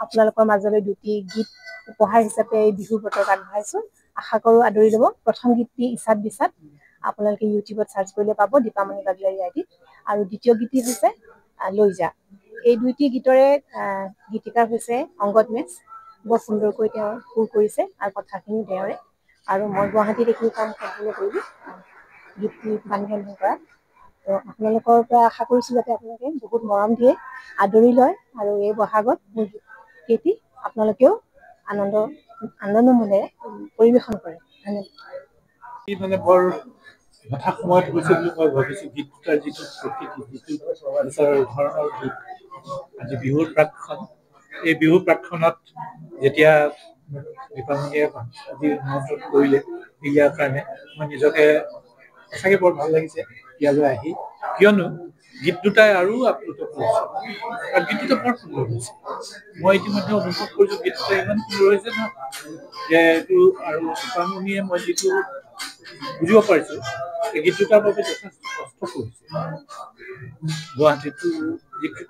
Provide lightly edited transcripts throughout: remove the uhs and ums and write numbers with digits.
আপোনালোকৰ মাজলৈ দুটি গীত উপহাৰ হিচাপে এই বিহুৰ বতৰত আগবঢ়াইছো। আশা কৰোঁ আদৰি ল'ব। প্ৰথম গীতটি ইচাত বিচাত, আপোনালোকে ইউটিউবত চাৰ্চ কৰিলে পাব দীপামণি বাগলাৰী আইডিত। আৰু দ্বিতীয় গীতটি হৈছে লৈ যা। এই দুইটি গীতৰে গীতিকাৰ হৈছে অংগদ মেথ। বৰ সুন্দৰকৈ তেওঁ সুৰ কৰিছে আৰু কথাখিনি তেওঁৰে। আৰু মই গুৱাহাটীত এইখিনি কাম সম্পূৰ্ণ কৰিলো গীতটি গান কৰা। তো আপোনালোকৰ পৰা আশা কৰিছোঁ যাতে আপোনালোকে বহুত মৰম দিয়ে, আদৰি লয় আৰু এই বহাগত মোৰ গীতটি আপোনালোকেও আনন্দ মনেৰে পৰিৱেশন কৰে। ধন্যবাদ। মানে বৰ হঠাৎ সময়ত গৈছে বুলি মই ভাবিছোঁ। গীত দুটাৰ যিটো প্ৰকৃতি, যিটো ধৰণৰ গীত, আজি বিহুৰ প্ৰাকখন, এই বিহুৰ প্ৰাকখনত যেতিয়া দীপামণিয়ে আজি নিমন্ত্ৰণ কৰিলে ইয়াৰ কাৰণে মই নিজকে সঁচাকৈ বৰ ভাল লাগিছে ইয়ালৈ আহি, কিয়নো গীত দুটাই আৰু আপ্লুত কৰিছে আৰু গীত দুটা বৰ সুন্দৰ হৈছে। মই ইতিমধ্যে অনুভৱ কৰিছোঁ গীত দুটা ইমান সুন্দৰ হৈছে ন, যে এইটো আৰু দীপামণিয়ে মই যিটো বুজিব পাৰিছোঁ এই গীত দুটাৰ বাবে যথেষ্ট কষ্ট কৰিছে। গুৱাহাটীতো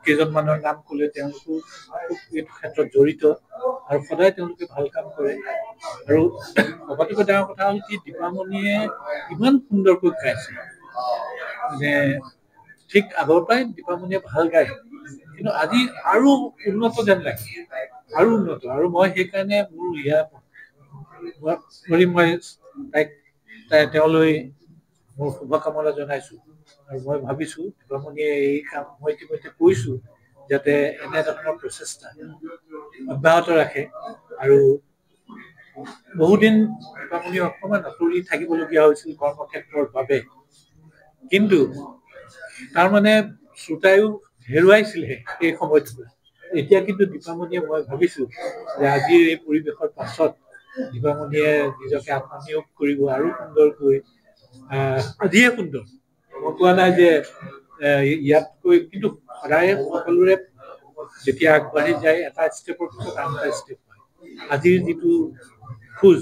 কেইজনমানৰ নাম ক'লে, তেওঁলোকো এইটো ক্ষেত্ৰত জড়িত আৰু সদায় তেওঁলোকে ভাল কাম কৰে। আৰু সকলোতকৈ ডাঙৰ কথা হ'ল কি, দীপামণিয়ে ইমান সুন্দৰকৈ গাইছে, মানে ঠিক আগৰ পৰাই দীপামণিয়ে ভাল গায়, কিন্তু আজি আৰু উন্নত যেন লাগে, আৰু উন্নত। আৰু মই সেইকাৰণে মোৰ মই তেওঁলৈ মোৰ শুভকামনা জনাইছো। আৰু মই ভাবিছো দীপামণিয়ে এই কাম মই ইতিমধ্যে কৈছো যাতে এনেধৰণৰ প্ৰচেষ্টা অব্যাহত ৰাখে। আৰু বহুদিন দীপামণি অকণমান আঁতৰি থাকিবলগীয়া হৈছিল কৰ্মক্ষেত্ৰৰ বাবে, কিন্তু তাৰমানে শ্ৰোতায়ো হেৰুৱাইছিলহে এই সময়টোত। এতিয়া কিন্তু দীপামণিয়ে, মই ভাবিছো যে আজিৰ এই পৰিৱেশৰ পাছত দীপামণিয়ে নিজকে আত্মনিয়োগ কৰিব আৰু সুন্দৰকৈ। আজিয়ে সুন্দৰ, মই কোৱা নাই যে ইয়াতকৈ, কিন্তু সদায় সকলোৰে যেতিয়া আগবাঢ়ি যায় এটা ষ্টেপৰ পিছত আন এটা ষ্টেপ হয়। আজিৰ যিটো খোজ,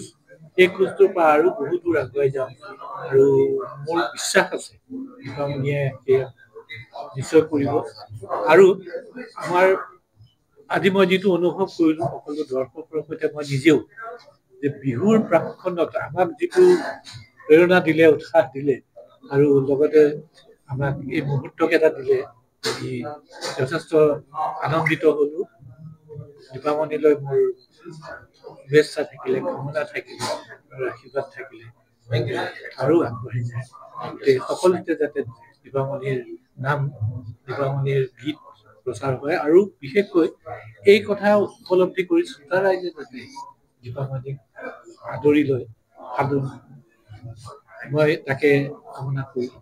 এই খোজটোৰ পৰা আৰু বহুত দূৰ আগুৱাই যাওঁ আৰু মোৰ বিশ্বাস আছে দীপামণিয়ে সেয়া নিশ্চয় কৰিব। আৰু আমাৰ আজি মই যিটো অনুভৱ কৰিলো সকলো দৰ্শকৰ সৈতে মই নিজেও, যে বিহুৰ প্ৰাকখনত আমাক যিটো প্ৰেৰণা দিলে, উৎসাহ দিলে, আৰু লগতে আমাক এই মুহূৰ্তকেইটা দিলে, যথেষ্ট আনন্দিত হলো। দীপামণিলৈ মোৰ শুভেচ্ছা থাকিলে, কামনা থাকিলে আৰু আশীৰ্বাদ থাকিলে আৰু আগবাঢ়ি যায়। সকলোতে যাতে দীপামণিৰ নাম, দীপামণিৰ গীত প্ৰচাৰ হয়, আৰু বিশেষকৈ এই কথা উপলব্ধি কৰি শ্ৰোতা ৰাইজে যাতে দীপামণিক আদৰি লয়, মই তাকে কামনা কৰিলো।